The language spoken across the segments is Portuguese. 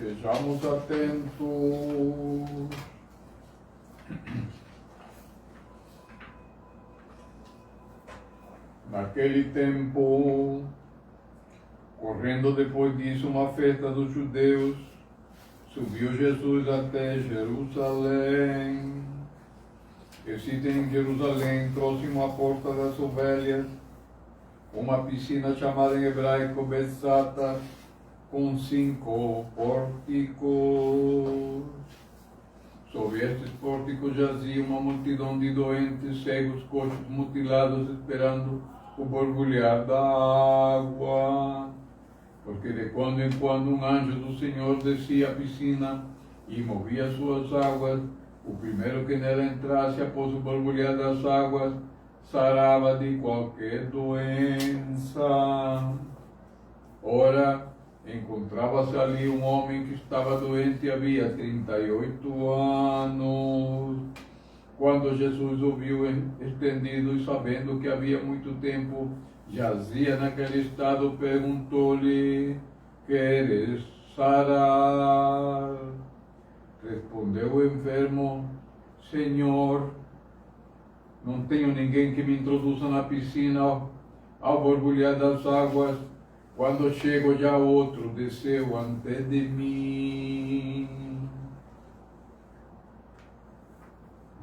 Estejamos atentos. Naquele tempo, correndo depois disso uma festa dos judeus, subiu Jesus até Jerusalém. Existe em Jerusalém, próximo à Porta das Ovelhas, uma piscina chamada em hebraico Betzata, com 5 pórticos. Sob estes pórticos jazia uma multidão de doentes, cegos, coxos, mutilados, esperando o borbulhar da água. Porque de quando em quando um anjo do Senhor descia a piscina e movia suas águas. O primeiro que nela entrasse após o borbulhar das águas sarava de qualquer doença. Ora, encontrava-se ali um homem que estava doente havia 38 anos. Quando Jesus o viu estendido e sabendo que havia muito tempo jazia naquele estado, perguntou-lhe: queres sarar? Respondeu o enfermo: Senhor, não tenho ninguém que me introduza na piscina ao borbulhar das águas. Quando chego, já outro desceu antes de mim.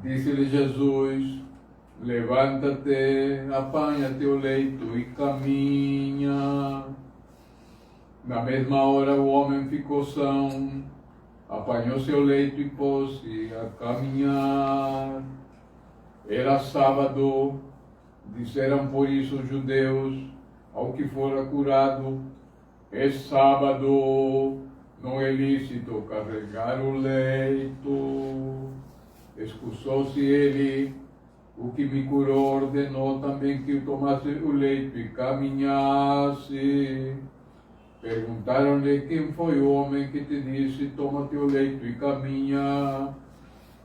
Disse-lhe Jesus: levanta-te, apanha teu leito e caminha. Na mesma hora o homem ficou são, apanhou seu leito e pôs-se a caminhar. Era sábado, disseram por isso os judeus ao que fora curado: é sábado, não é lícito carregar o leito. Excusou-se ele, o que me curou ordenou também que eu tomasse o leito e caminhasse. Perguntaram-lhe: quem foi o homem que te disse, toma teu leito e caminha?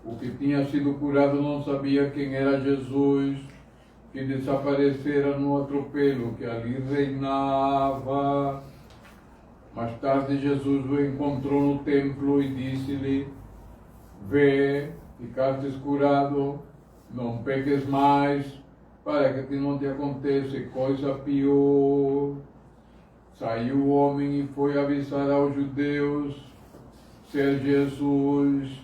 O que tinha sido curado não sabia quem era Jesus, que desaparecera no atropelo que ali reinava. Mais tarde Jesus o encontrou no templo e disse-lhe: vê, ficastes curado, não peques mais, para que não te aconteça coisa pior. Saiu o homem e foi avisar aos judeus ser Jesus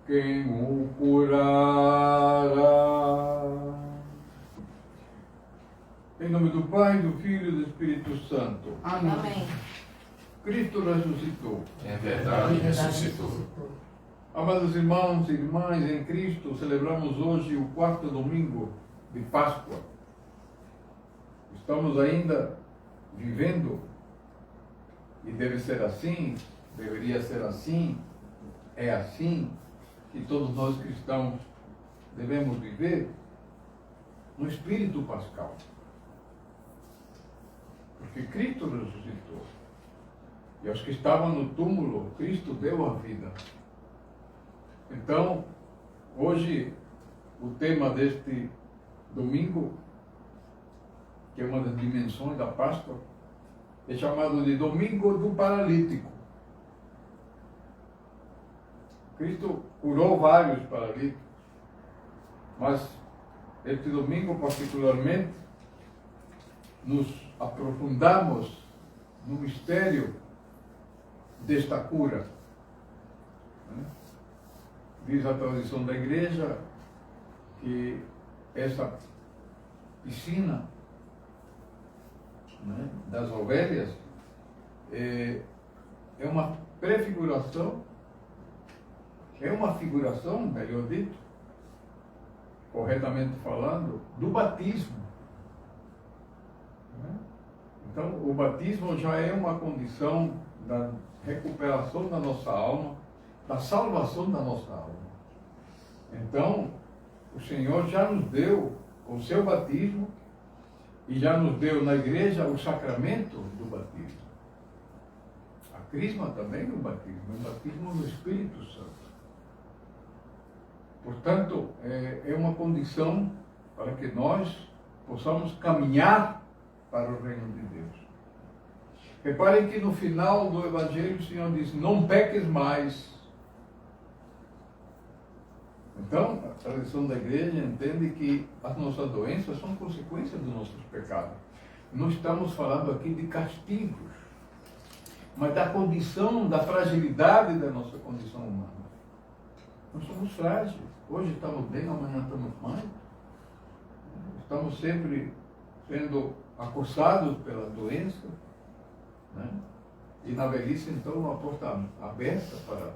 quem o curara. Em nome do Pai, do Filho e do Espírito Santo. Amém. Amém. Cristo ressuscitou. É verdade, ressuscitou. Amados irmãos e irmãs em Cristo, celebramos hoje o 4º domingo de Páscoa. Estamos ainda vivendo, e deve ser assim, deveria ser assim, é assim que todos nós cristãos devemos viver, no espírito pascal. Porque Cristo ressuscitou. E aos que estavam no túmulo, Cristo deu a vida. Então, hoje, o tema deste domingo, que é uma das dimensões da Páscoa, é chamado de Domingo do Paralítico. Cristo curou vários paralíticos, mas este domingo particularmente nos aprofundamos no mistério desta cura. Diz a tradição da igreja que essa piscina, das ovelhas é uma prefiguração, é uma figuração, melhor dito, corretamente falando, do batismo. Então, o batismo já é uma condição da recuperação da nossa alma, da salvação da nossa alma. Então, o Senhor já nos deu o seu batismo e já nos deu na igreja o sacramento do batismo. A crisma também é um batismo no Espírito Santo. Portanto, é uma condição para que nós possamos caminhar para o reino de Deus. Reparem que no final do Evangelho o Senhor diz, não peques mais. Então, a tradição da igreja entende que as nossas doenças são consequências dos nossos pecados. Não estamos falando aqui de castigos, mas da condição, da fragilidade da nossa condição humana. Nós somos frágeis. Hoje estamos bem, amanhã estamos mal. Estamos sempre sendo acossados pela doença, né? E na velhice, então, uma porta aberta para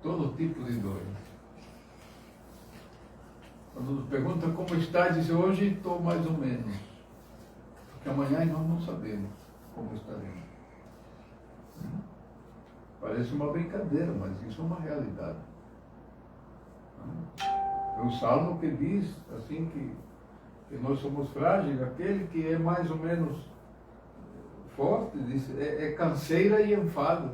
todo tipo de doença. Quando nos perguntam como está, diz, hoje estou mais ou menos. Porque amanhã nós não sabemos como estaremos. Parece uma brincadeira, mas isso é uma realidade. É um salmo que diz assim que nós somos frágeis, aquele que é mais ou menos forte, diz, é canseira e enfado.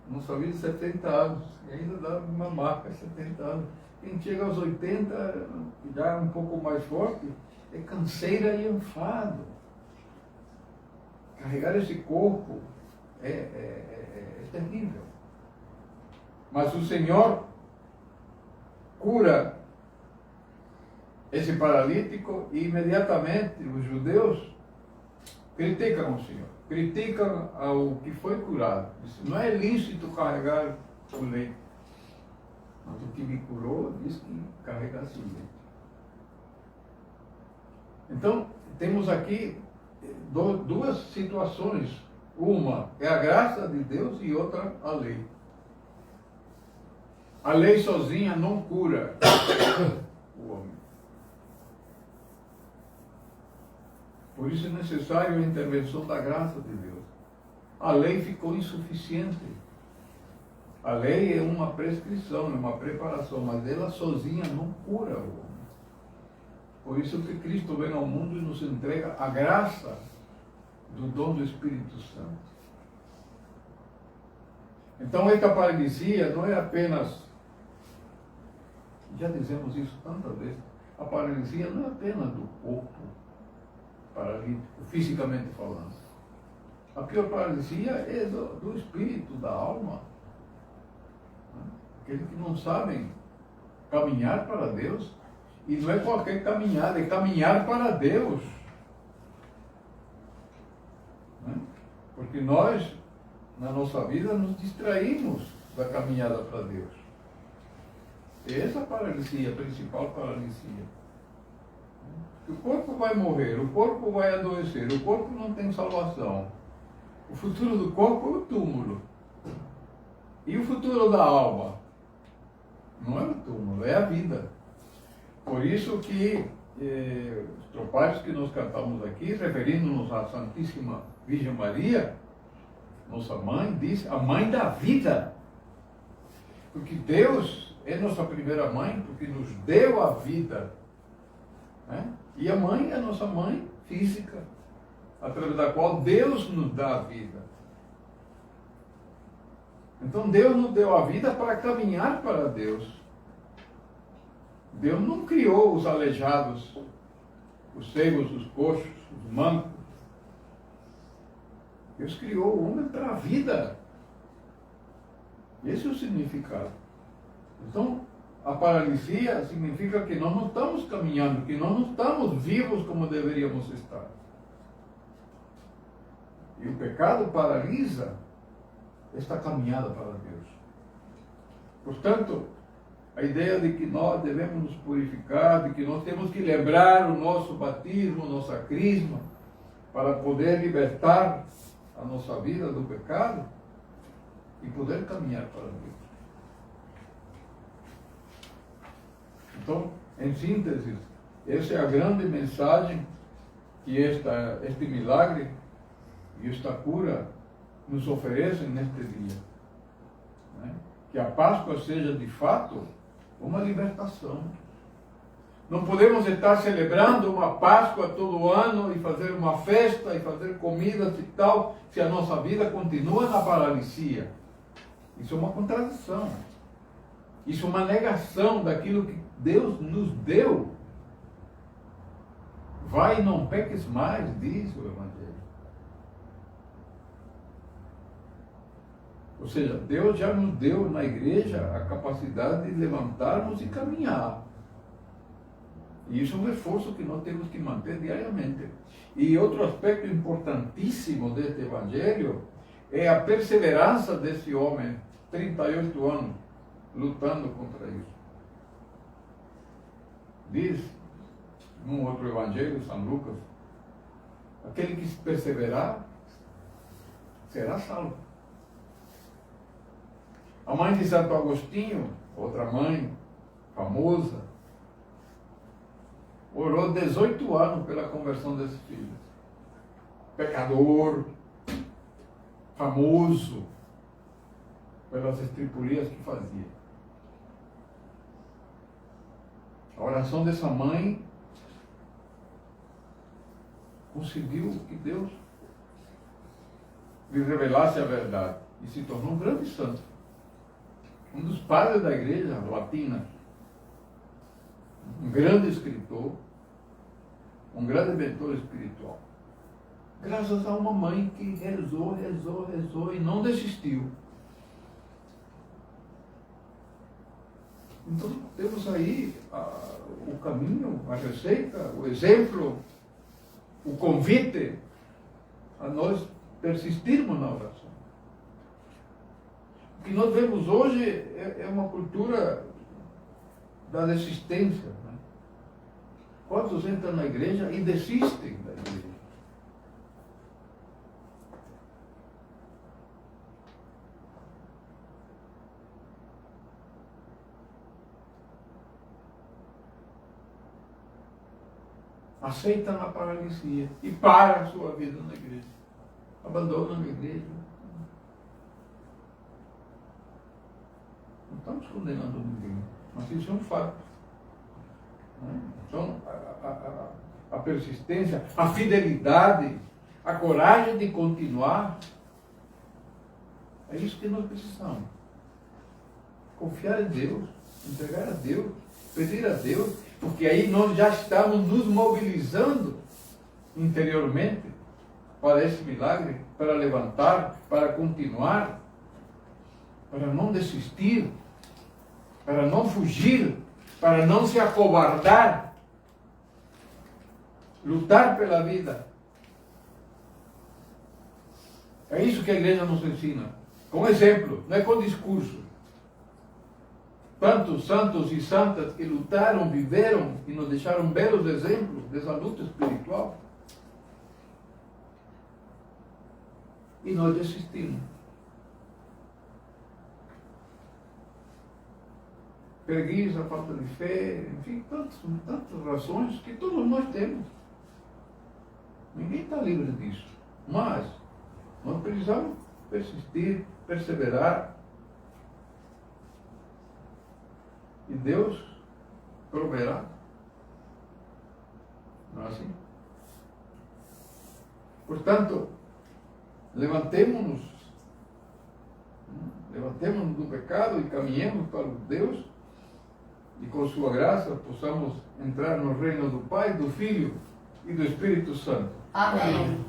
Nossa vida 70 anos, e ainda dá uma marca 70 anos. Quem chega aos 80, já é um pouco mais forte, é canseira e enfado. Carregar esse corpo é terrível. Mas o Senhor cura esse paralítico e imediatamente os judeus criticam o Senhor, criticam ao que foi curado. Dizem, não é lícito carregar o leite. Mas o que me curou diz que carregasse o leite. Então, temos aqui duas situações. Uma é a graça de Deus e outra a lei. A lei sozinha não cura o homem. Por isso é necessário a intervenção da graça de Deus. A lei ficou insuficiente. A lei é uma prescrição, é uma preparação, mas ela sozinha não cura o homem. Por isso que Cristo vem ao mundo e nos entrega a graça do dom do Espírito Santo. Então, esta paralisia não é apenas, já dizemos isso tantas vezes, a paralisia não é apenas do corpo paralítico, fisicamente falando. A pior paralisia é do espírito, da alma. Aqueles que não sabem caminhar para Deus, e não é qualquer caminhada, é caminhar para Deus. Porque nós, na nossa vida, nos distraímos da caminhada para Deus. Essa paralisia, a principal paralisia. O corpo vai morrer, o corpo vai adoecer, o corpo não tem salvação. O futuro do corpo é o túmulo. E o futuro da alma? Não é o túmulo, é a vida. Por isso que os tropários que nós cantamos aqui, referindo-nos à Santíssima Virgem Maria, nossa mãe, diz a mãe da vida. Porque Deus é nossa primeira mãe, porque nos deu a vida. Né? E a mãe é a nossa mãe física, através da qual Deus nos dá a vida. Então Deus nos deu a vida para caminhar para Deus. Deus não criou os aleijados, os cegos, os coxos, os mancos. Deus criou o homem para a vida. Esse é o significado. Então, a paralisia significa que nós não estamos caminhando, que nós não estamos vivos como deveríamos estar. E o pecado paralisa esta caminhada para Deus. Portanto, a ideia de que nós devemos nos purificar, de que nós temos que lembrar o nosso batismo, nossa crisma, para poder libertar a nossa vida do pecado e poder caminhar para Deus. Então, em síntese, essa é a grande mensagem que este milagre e esta cura nos oferecem neste dia. Né? Que a Páscoa seja de fato uma libertação. Não podemos estar celebrando uma Páscoa todo ano e fazer uma festa e fazer comidas e tal, se a nossa vida continua na paralisia. Isso é uma contradição. Isso é uma negação daquilo que Deus nos deu. Vai e não peques mais, diz o Evangelho. Ou seja, Deus já nos deu na igreja a capacidade de levantarmos e caminhar. E isso é um esforço que nós temos que manter diariamente. E outro aspecto importantíssimo deste evangelho é a perseverança desse homem, 38 anos, lutando contra isso. Diz, num outro evangelho, São Lucas, aquele que perseverar será salvo. A mãe de Santo Agostinho, outra mãe famosa, orou 18 anos pela conversão desses filhos. Pecador, famoso, pelas estripulias que fazia. A oração dessa mãe conseguiu que Deus lhe revelasse a verdade e se tornou um grande santo. Um dos padres da igreja latina, um grande escritor, um grande mentor espiritual. Graças a uma mãe que rezou e não desistiu. Então temos aí o caminho, a receita, o exemplo, o convite a nós persistirmos na oração. O que nós vemos hoje é uma cultura da desistência. Né? Quantos entram na igreja e desistem da igreja? Aceitam a paralisia e param a sua vida na igreja. Abandonam a igreja. Não estamos condenando ninguém, mas isso é um fato. Então, a persistência, a fidelidade, a coragem de continuar, é isso que nós precisamos. Confiar em Deus, entregar a Deus, pedir a Deus, porque aí nós já estamos nos mobilizando interiormente para esse milagre, para levantar, para continuar, para não desistir, para não fugir, para não se acovardar, lutar pela vida. É isso que a igreja nos ensina, com exemplo, não é com discurso. Tantos santos e santas que lutaram, viveram e nos deixaram belos exemplos dessa luta espiritual. E nós desistimos. Preguiça, falta de fé, enfim, tantas razões que todos nós temos. Ninguém está livre disso. Mas nós precisamos persistir, perseverar. E Deus proverá. Não é assim? Portanto, levantemo-nos do pecado e caminhemos para Deus e com sua graça possamos entrar no reino do Pai, do Filho e do Espírito Santo. Amém.